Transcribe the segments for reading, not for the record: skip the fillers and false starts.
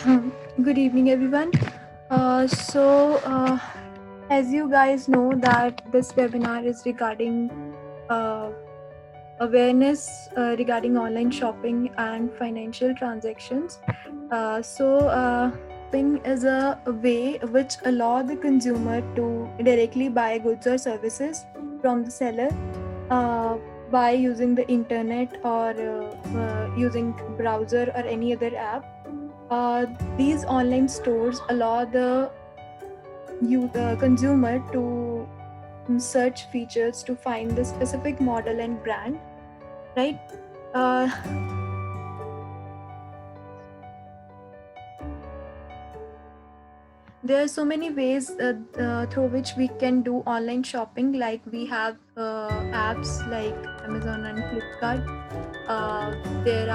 Good evening, everyone. So, as you guys know, that this webinar is regarding uh, awareness regarding online shopping and financial transactions. Shopping is a way which allow the consumer to directly buy goods or services from the seller uh, by using the internet or using browser or any other app. These online stores allow the consumer to search features to find the specific model and brand, right? Uh, there are so many ways through which we can do online shopping. Like we have apps like Amazon and Flipkart. There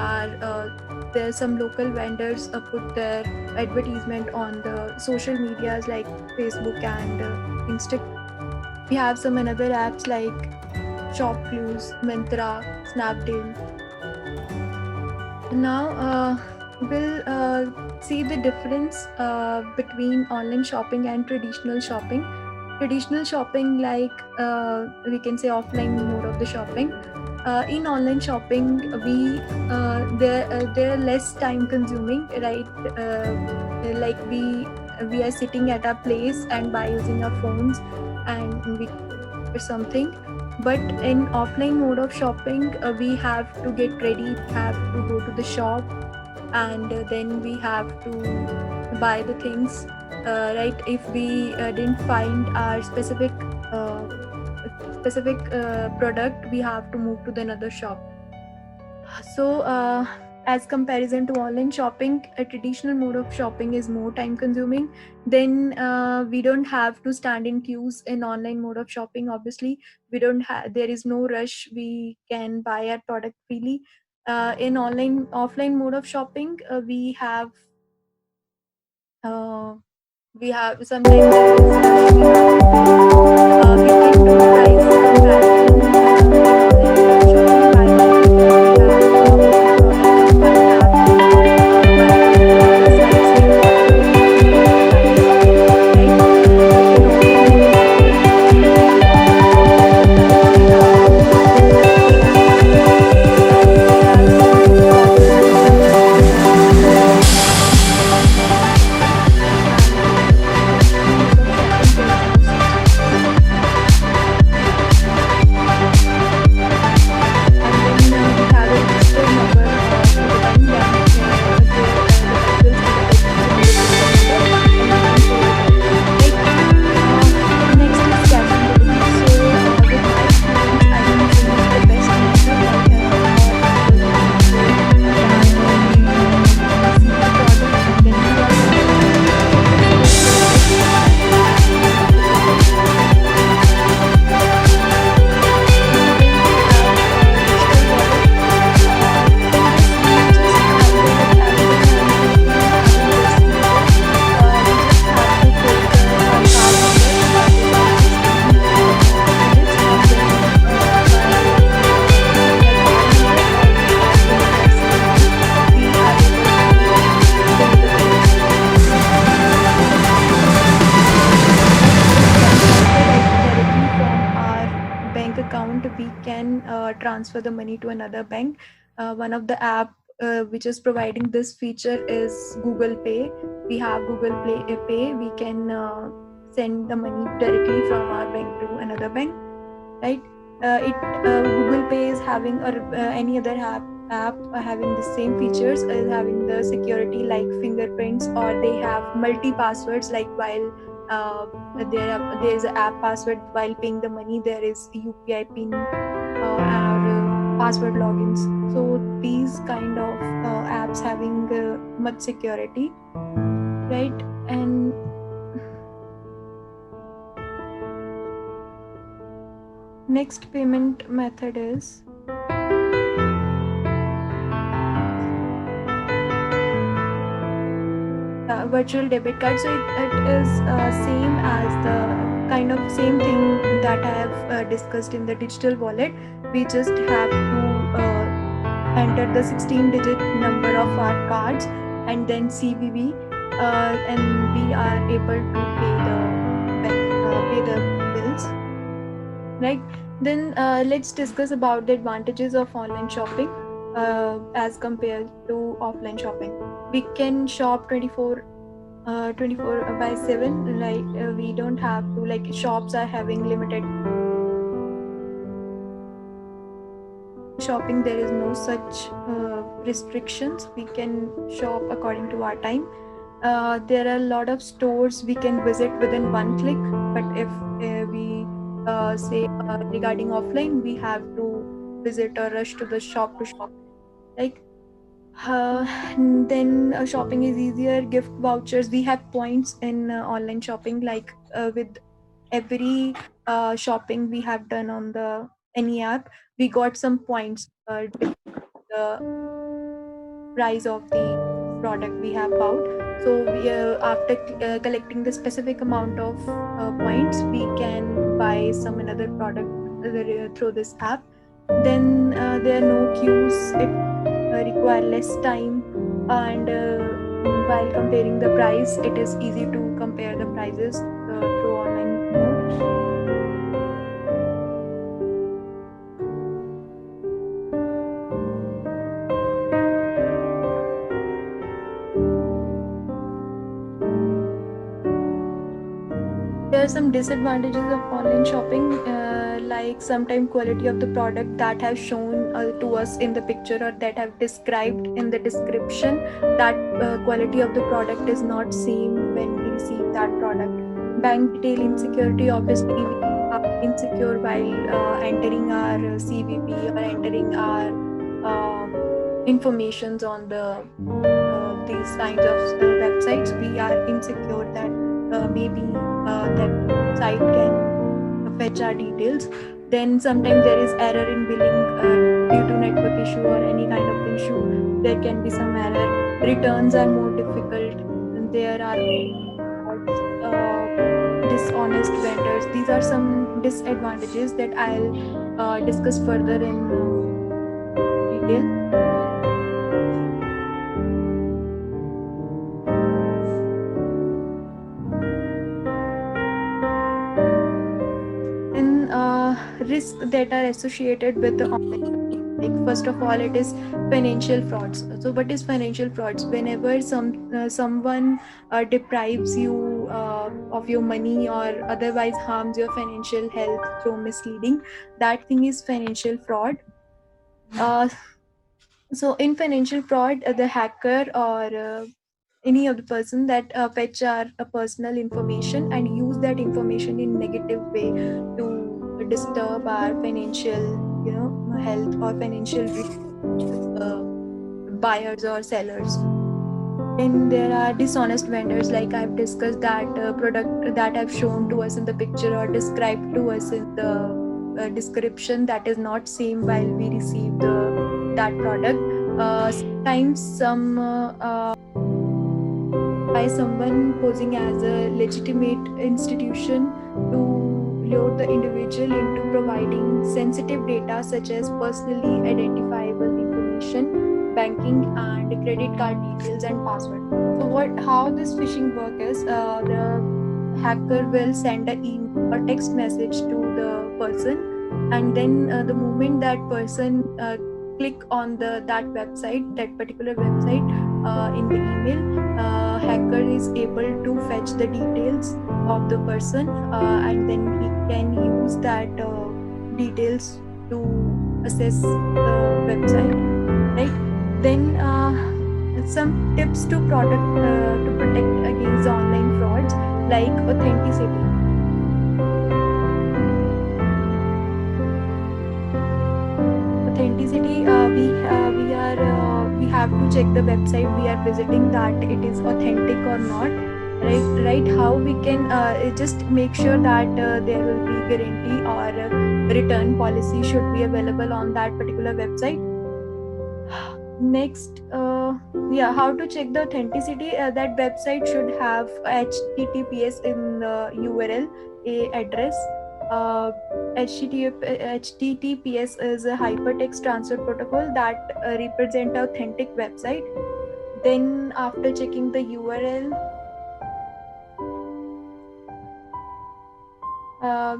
are some local vendors put their advertisement on the social medias like Facebook and Instagram. We have some another apps like Shopclues, Myntra, Snapdeal. Now we'll see the difference between online shopping and traditional shopping. Traditional shopping, like we can say offline mode of the shopping. In online shopping, they're less time consuming, right? Like we are sitting at our place and by using our phones and we or something. But in offline mode of shopping, we have to get ready, we have to go to the shop, and then we have to buy the things, right? If we didn't find our specific product, we have to move to the another shop. So, as comparison to online shopping, a traditional mode of shopping is more time consuming. Then we don't have to stand in queues in online mode of shopping. Obviously, we don't have. There is no rush. We can buy our product freely. In online offline mode of shopping, uh, we have sometimes there is rush. We can do price comparison in online mode of shopping by we have open product in one app by the sites nearby and we can check the price, right? In offline mode of shopping, we check the price. We have to visit the store and there are some counters and in traditional mode of shopping there is no such thing. And then we have a registered number for the bank the details for the registered number and we can pay the bill, right? Next is cash on delivery. So with my experience, I think this is the best method. Like or people say that we receive the product and then we are going to pay the store itself, and we can pay the bill. And then we have digital wallet. In this, we just after having the transaction and having the receipt, we just have to put our card number that is just 2 digits, and then by the card number or the ICIC, we are able to pay the bill. And directly from our bank account, we can transfer the money to another bank. One of the app which is providing this feature is Google Pay. We have Pay. We can send the money directly from our bank to another bank, right? It Google Pay is having or any other app having the same features as having the security like fingerprints, or they have multi passwords. Like while there is an app password, while paying the money there is UPI pin or password logins. So these kind of apps having much security, right? And next payment method is virtual debit card. So it is same as the kind of same thing that I have discussed in the digital wallet. We just have to enter the 16-digit number of our cards and then CVV, and we are able to pay the bills, right? Then let's discuss about the advantages of online shopping as compared to offline shopping. We can shop 24/7, like we don't have to, like shops are having limited shopping, there is no such restrictions. We can shop according to our time. There are a lot of stores we can visit within one click, but if we say regarding offline, we have to visit or rush to the shop to shop, like uh, then shopping is easier. Gift vouchers, we have points in online shopping, like with every shopping we have done on the any app, we got some points with the price of the product we have bought. So we, after collecting the specific amount of points, we can buy some another product through this app. Then there are no queues. It require less time, and while comparing the price, it is easy to compare the prices through online mode. There are some disadvantages of online shopping, like sometimes quality of the product that have shown to us in the picture or that have described in the description, that quality of the product is not same when we receive that product. Bank detail insecurity, obviously we are insecure while entering our CVV or entering our informations on the these kinds of websites. We are insecure that maybe that site can fetch our details. Then sometimes there is error in billing due to network issue or any kind of issue. There can be some error. Returns are more difficult. And there are dishonest vendors. These are some disadvantages that I'll discuss further in detail. Risks that are associated with the online shopping. Like first of all, it is financial frauds. So what is financial frauds? Whenever someone deprives you of your money or otherwise harms your financial health through misleading, that thing is financial fraud. So in financial fraud, the hacker or any of the person that fetch our personal information and use that information in negative way to disturb our financial, health or financial buyers or sellers. Then there are dishonest vendors, like I've discussed, that product that have shown to us in the picture or described to us in the description, that is not same while we receive that product. Sometimes by someone posing as a legitimate institution to lure the individual into providing sensitive data such as personally identifiable information, banking and credit card details and password. So how this phishing work is, the hacker will send an email or text message to the person, and then the moment that person click on that website, that particular website in the email, hacker is able to fetch the details of the person, and then he can use that details to access the website, right? Then some tips to protect against online frauds, like authenticity. Authenticity, we have to check the website we are visiting that it is authentic or not, right? How we can just make sure that there will be guarantee or return policy should be available on that particular website. Next, how to check the authenticity. That website should have HTTPS in the URL address. HTTPS is a hypertext transfer protocol that represent authentic website. Then after checking the URL,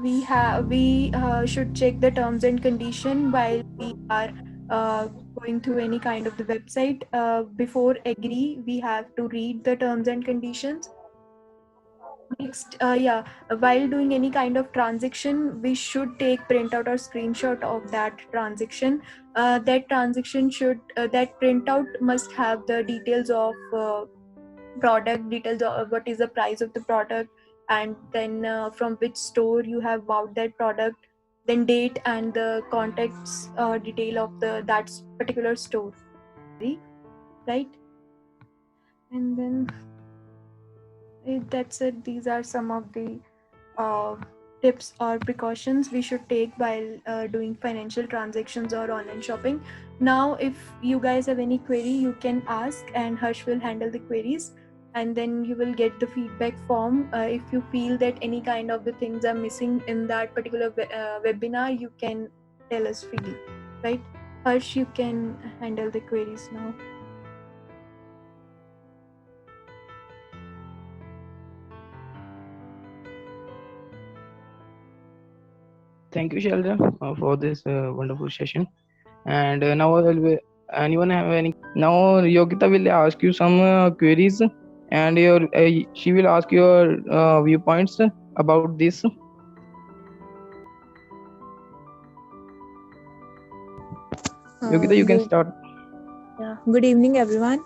we should check the terms and condition while we are going through any kind of the website. Before agree, we have to read the terms and conditions. Next, while doing any kind of transaction, we should take printout or screenshot of that transaction. That transaction should that printout must have the details of product, details of what is the price of the product, and then from which store you have bought that product, then date and the contacts detail of the that particular store, right? And then that's it. These are some of the uh, tips or precautions we should take while doing financial transactions or online shopping. Now, if you guys have any query, you can ask, and Harsh will handle the queries. And then you will get the feedback form. If you feel that any kind of the things are missing in that particular webinar, you can tell us freely, right? Harsh, you can handle the queries now. Thank you, Sheldon, for this wonderful session. And now anyone have any? Now Yogita will ask you some queries, and she will ask your viewpoints about this. Yogita, you can Good, start. good evening, everyone.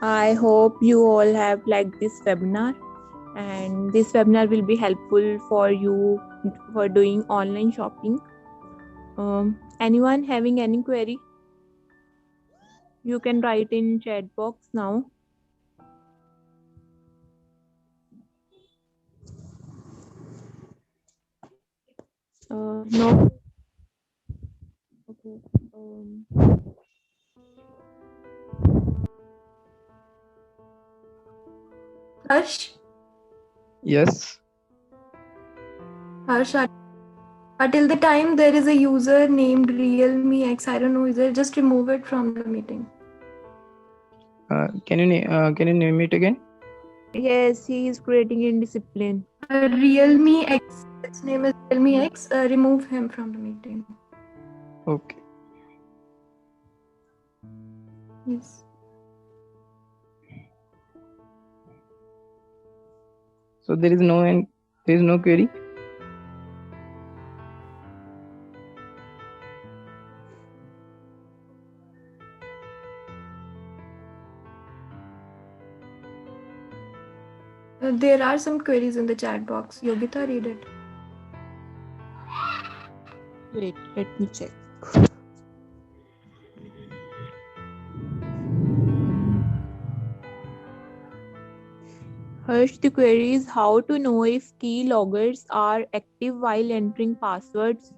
I hope you all have liked this webinar, and this webinar will be helpful for you for doing online shopping. Anyone having any query, you can write in chat box now. No. Okay. Harsh, Yes. Harsh, until the time there is a user named Realme X, I don't know, is there? Just remove it from the meeting. Can you name it again? Yes, he is creating indiscipline. Realme X. His name is Realme X. Remove him from the meeting. Okay. Yes. So there is no query. There are some queries in the chat box. Yogita, read it. Wait, let me check. Harsh, the query is how to know if keyloggers are active while entering passwords.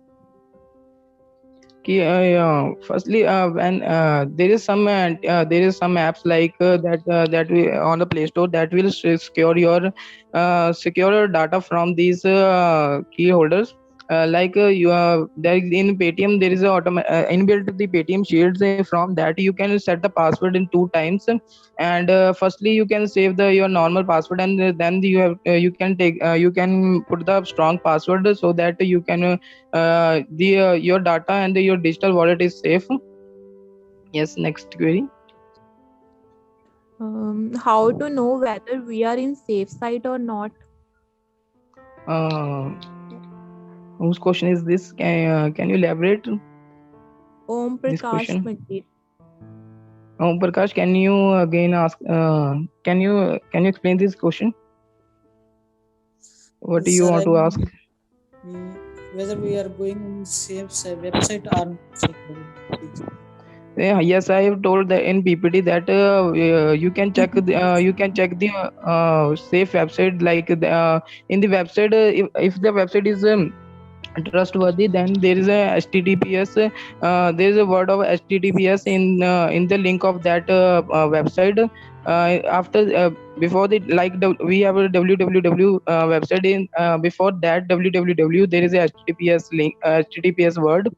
Firstly, when there is some apps like that we on the Play Store that will secure your data from these key holders. There in Paytm there is a inbuilt the Paytm Shields. From that you can set the password in 2 times, and firstly you can save the your normal password, and then you can put the strong password so that you can the your data and your digital wallet is safe. Yes, next query. How to know whether we are in safe side or not? uh, whose question is this? Can you elaborate Om this Prakash question? Mandir. Prakash, can you again ask, can you explain this question? What do Yes, you sir. want to ask? Whether we are going on safe website or not. Yeah, yes, I have told that in PPT that you can check the safe website, like in the website, if the website is trustworthy, then there is a https, there is a word of https in the link of that website. After before the we have a www website. In before that www there is a https link, https word.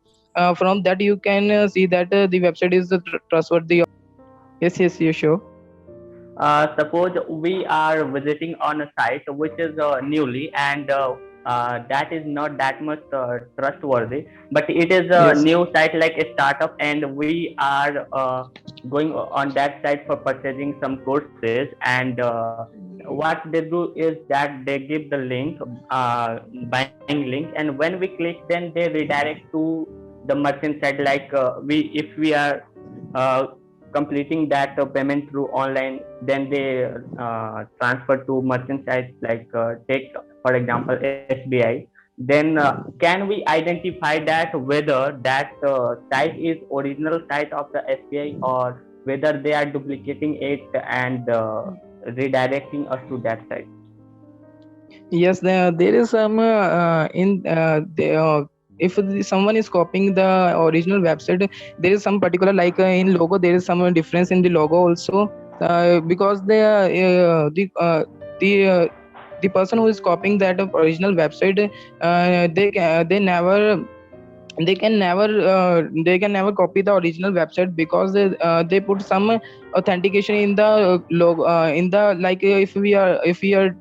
From that you can see that the website is trustworthy. Yes, yes, you sure. Suppose we are visiting on a site which is newly and that is not that much trustworthy, but it is a Yes. new site like a startup, and we are going on that site for purchasing some courses. And what they do is that they give the link, buying link, and when we click, then they redirect to the merchant site. Like if we are uh, completing that payment through online, then they transfer to merchant sites like take for example SBI. Then can we identify that whether that site is original site of the SBI, or whether they are duplicating it and redirecting us to that site? Yes, there is some someone is copying the original website, there is some particular, like in logo there is some difference in the logo also, because the the person who is copying that original website, they can never copy the original website, because they put some authentication in the logo, in the, like if we are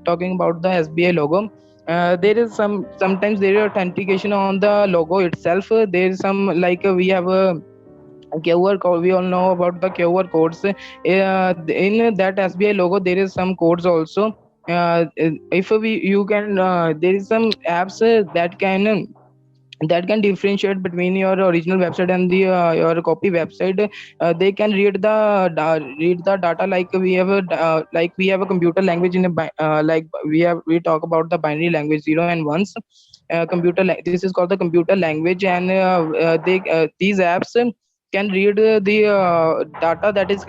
talking about the SBI logo, there is sometimes there is authentication on the logo itself. There is some, like we have a QR code. We all know about the QR codes. In that SBI logo, there is some codes also. If we you can there is some apps that can differentiate between your original website and the your copy website. They can read the data, like we have a computer language in a like we talk about the binary language, zero and ones. This is called the computer language, and these apps can read the data, that is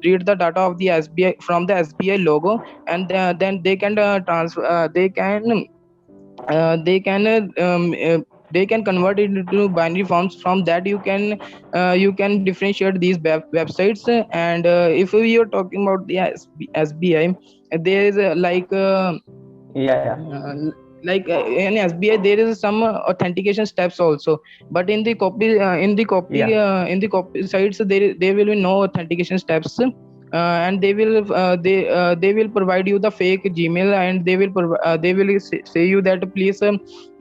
read the data of the SBI from the SBI logo, and then they can they can convert it into binary forms. From that you can differentiate these websites. And if we are talking about the SBI, there is Yeah, yeah. in SBI there is some authentication steps also, but in the copy Yeah. in the copy sites there will be no authentication steps. And they will provide you the fake Gmail, and they will say you that please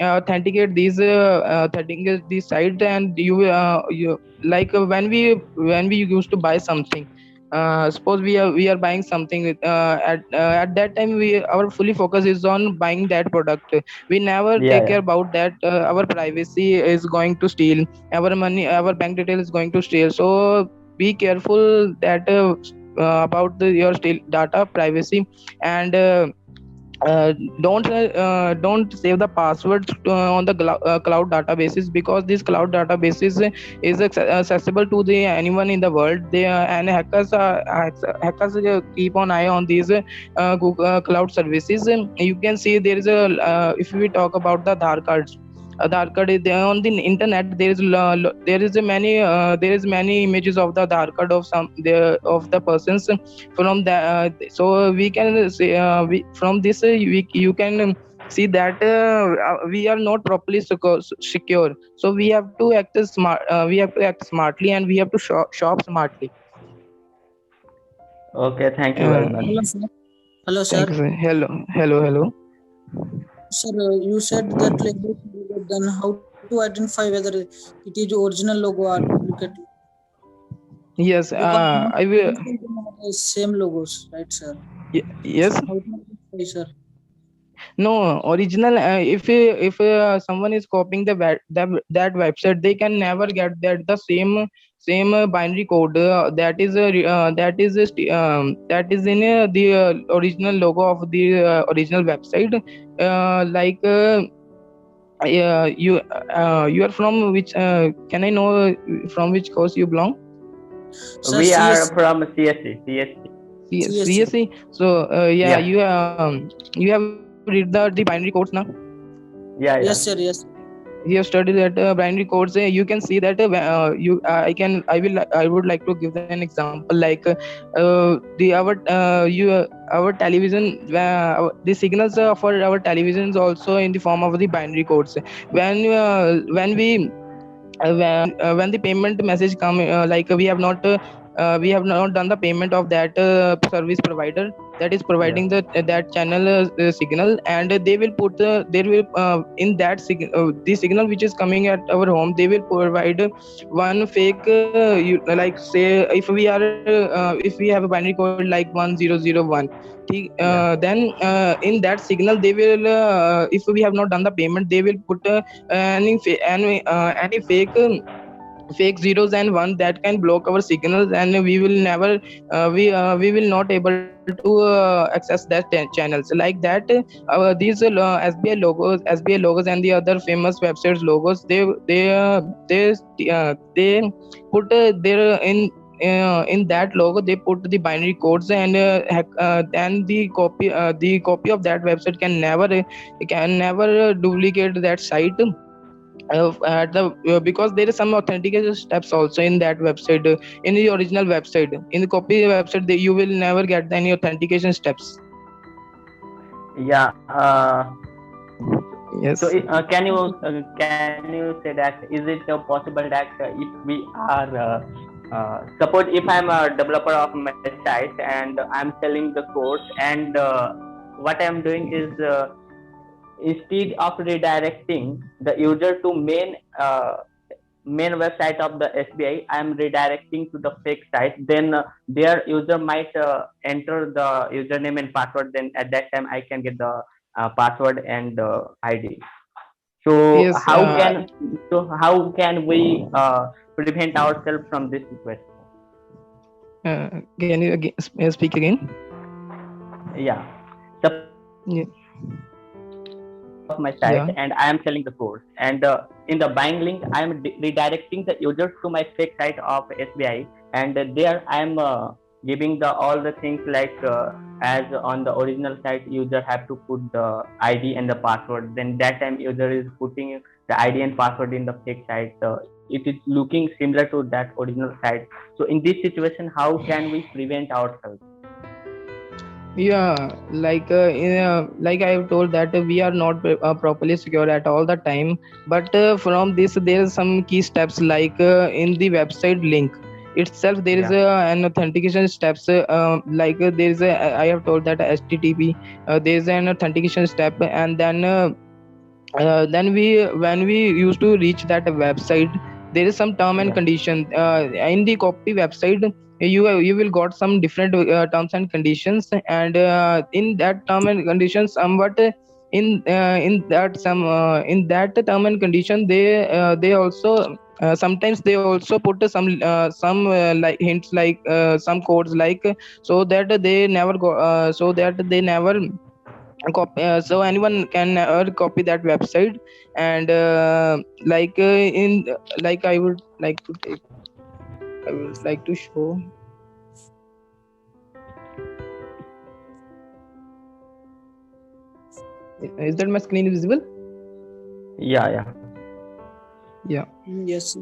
authenticate these sites. And you like when we used to buy something, suppose we are buying something, at that time we our fully focus is on buying that product. We never Yeah, take care yeah. about that our privacy is going to steal our money, our bank detail is going to steal. So be careful that about your data privacy. And don't save the passwords on the cloud databases, because this cloud databases is accessible to the anyone in the world. They and hackers keep an eye on these Google cloud services. You can see there is a if we talk about the Aadhaar cards. Aadhaar card is there on the internet. There is many images of the Aadhaar card of the persons from the so we can say from this you can see that we are not properly secure. So we have to act smartly, and we have to shop smartly. Okay, thank you very uh, much. Hello, sir. Hello, sir. Thank you, sir. Hello. Sir, you said that label, then how to identify whether it is original logo or duplicate? Yes, Because I will. most of them are the same logos, right, sir? Yes. So how to identify, sir? No, original. If someone is copying that website, they can never get the same binary code that is in the original logo of the original website. Like you are from which? Can I know from which course you belong? Sir, We are CS, from CSC. CSC. CSC. So yeah, Yeah, you have read the binary codes now. yeah, yeah. Yes, sir, yes. You have studied that binary codes. You can see that I would like to give an example, like the our television, the signals for our televisions also in the form of the binary codes. When we when the payment message come, like we have not we have not done the payment of that service provider that is providing the that channel signal, and they will put there will in that the signal which is coming at our home, they will provide one fake like say if we have a binary code like 1001. Then in that signal they will if we have not done the payment, they will put any fake zeros and one that can block our signals, and we will never we will not able to access that channels like that. These SBI logos and the other famous websites logos, they put their in that logo they put the binary codes, and the copy of that website can never duplicate that site at the because there is some authentication steps also in that website, in the original website. In the copy website, you will never get any authentication steps. Yeah. Yes. So can you say that is it possible that if we are suppose if I'm a developer of my site and I'm selling the course, and what I'm doing is instead of redirecting the user to main website of the SBI, I'm redirecting to the fake site. Then their user might enter the username and password. Then at that time, I can get the password and ID. So Yes. how can we prevent ourselves from this situation? Can you speak again? Yeah. Yeah. Of my site, and I am selling the course, and in the buying link I am redirecting the users to my fake site of SBI, and there I am giving all the things like as on the original site user have to put the ID and the password. Then that time user is putting the ID and password in the fake site. It is looking similar to that original site. So in this situation, how can we prevent ourselves? Yeah, like like I have told that we are not properly secure at all the time, but from this there is some key steps, like in the website link itself there is an authentication steps, like there is I have told that HTTP, there is an authentication step, and then when we used to reach that website, there is some term and condition in the copy website. You will got some different terms and conditions, and in that term and conditions somewhat in that term and condition, they also sometimes they also put some like hints, like some codes, like so that they never go so that they never copy, so anyone can copy that website. And in like I would like to take I would like to show. Is that my screen visible? Yeah. Yes.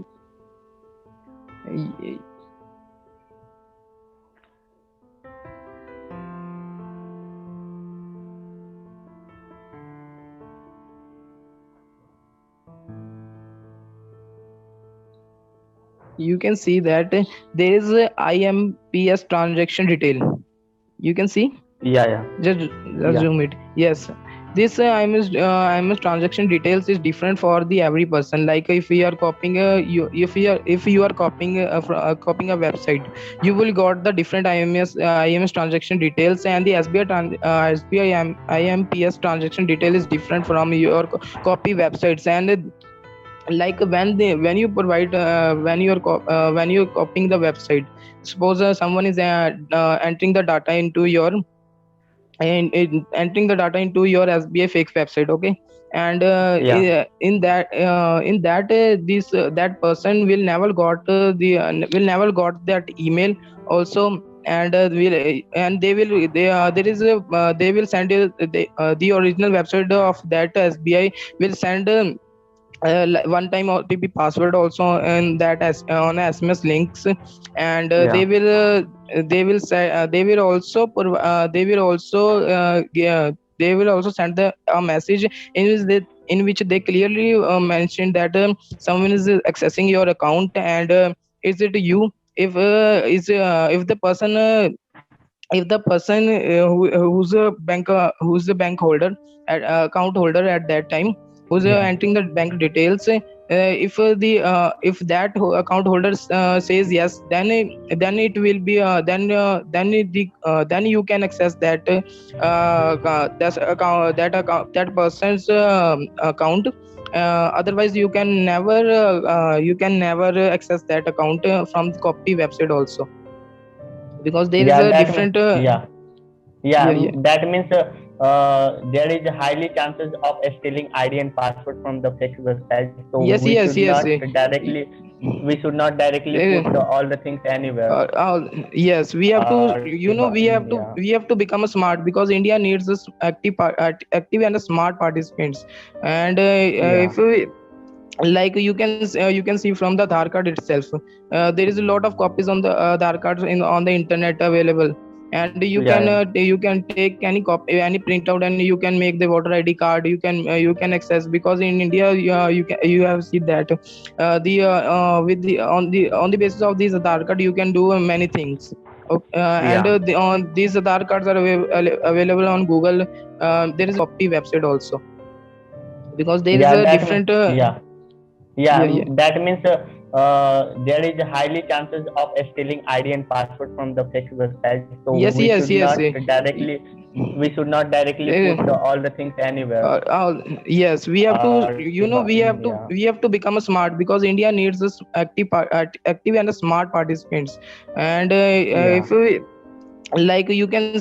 You can see that there is a IMPS transaction detail. You can see. Yeah. Just zoom it. Yes, this IMS transaction details is different for the every person. Like if we are copying if you are copying copying a website, you will got the different IMS transaction details, and the SBI IMPS transaction detail is different from your copy websites. And like when you provide when you're copying the website, suppose someone is entering the data into your entering the data into your SBI fake website, okay, and in that this that person will never got will never got that email also. And there is they will send you the original website of that SBI will send one time OTP password also in that on SMS links. And they will say they will also they will also send a message in which they clearly mention that someone is accessing your account, and is it you, if the person who's a who's the bank holder at account holder at that time, who's Yeah. entering the bank details, if that account holder says yes, then it will be then you can access that person's account. Otherwise you can never access that account from the copy website also, because there is Yeah, a that means, different yeah. Yeah, yeah, yeah. that means there is highly chances of stealing ID and password from the fake website. So Yes, we yes, should yes. not directly put Uh, all the things anywhere. yes, we have to, Yeah, we have to become a smart, because India needs a active and a smart participants. And yeah, if we, like you can see from the Aadhaar card itself, there is a lot of copies on the Aadhaar cards on the internet available, and yeah, you can take any copy, any printout, and you can make the voter ID card. You can access, because in India you have seen that the with the on the basis of this Aadhaar card you can do many things. Okay, and yeah, on these Aadhaar cards are available on Google. There is a copy website also, because there is yeah. a different Yeah. Yeah, yeah, yeah. that means there is highly chances of stealing ID and password from the fake website. So Yes, yes, yes. we should not directly put Uh, all the things anywhere. yes, we have to, Yeah, we have to become a smart, because India needs this active and a smart participants. And yeah, if we, like you can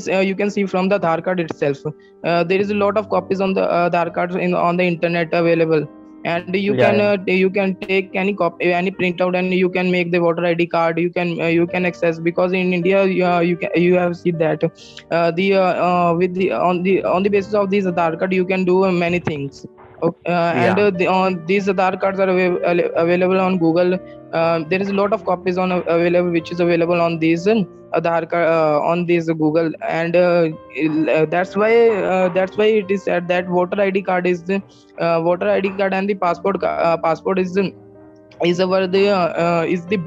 see from the Aadhaar card itself, there is a lot of copies on the Aadhaar cards on the internet available, and yeah, yeah, you can take any copy, any printout, and you can make the voter ID card. You can access, because in India you have seen that the with the on the basis of this Aadhaar card you can do many things. Okay, and yeah, on these Aadhaar cards are available on Google. There is a lot of copies on available, which is available on these Aadhaar card on this Google, and that's why it is said that voter ID card is the voter ID card and the passport is the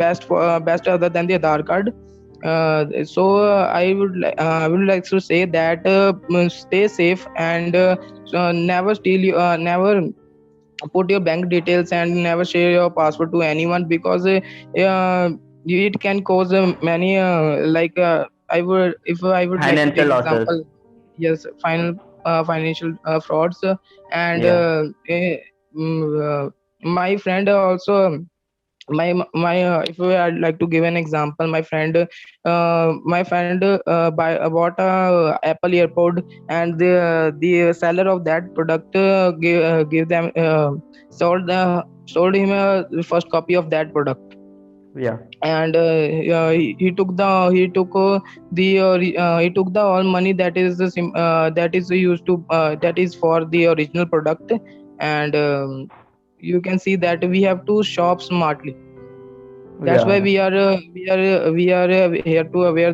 best best other than the Aadhaar card. I would like to say that stay safe, and never steal never put your bank details, and never share your password to anyone, because it can cause many I would like to financial take losses. example. Yes, financial frauds, and Yeah, my friend also, if I'd like to give an example, my friend bought a Apple earpod, and the seller of that product gave them sold him a first copy of that product. yeah, And he took the all money that is that is used to that is for the original product. And you can see that we have to shop smartly. That's why yeah, we are here to aware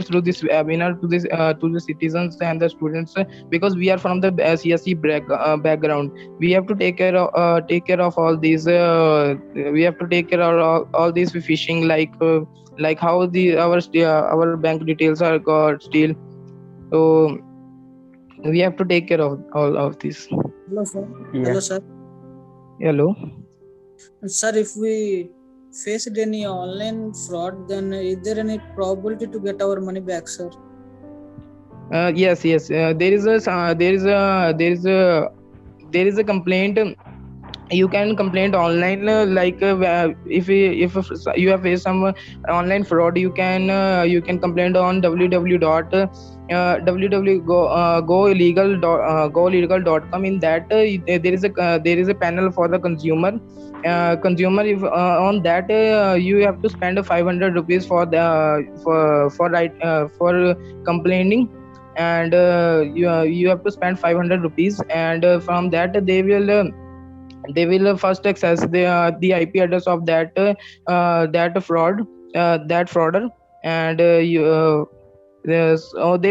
through this webinar to the citizens and the students, because we are from the CSE background. We have to take care of all these we have to take care of all these phishing, like how our bank details are got steal. So we have to take care of all of this. Hello, sir. yeah. Hello, sir. Hello. Sir, if we faced any online fraud, then is there any probability to get our money back, sir? Yes, yes. There is a complaint. You can complain online, if you have faced some online fraud, you can complain on golegal.com. In that there is a panel for the consumer. If on that you have to spend 500 rupees for the for complaining. And you have to spend 500 rupees, and from that they will first access the IP address of that frauder. And there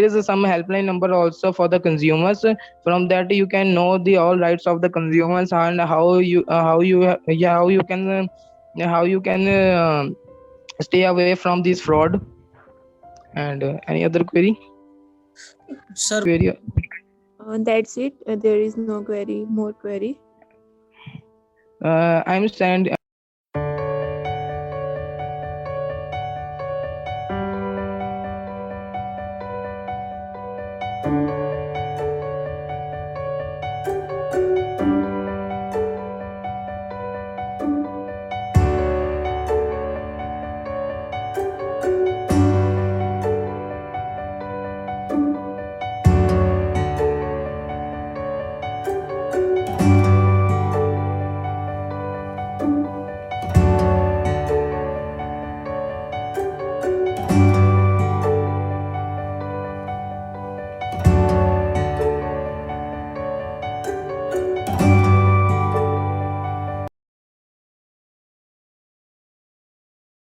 is some helpline number also for the consumers. From that you can know the all rights of the consumers, and how you can stay away from this fraud. And any other query? Sir, That's it. There is no query, more query. I'm send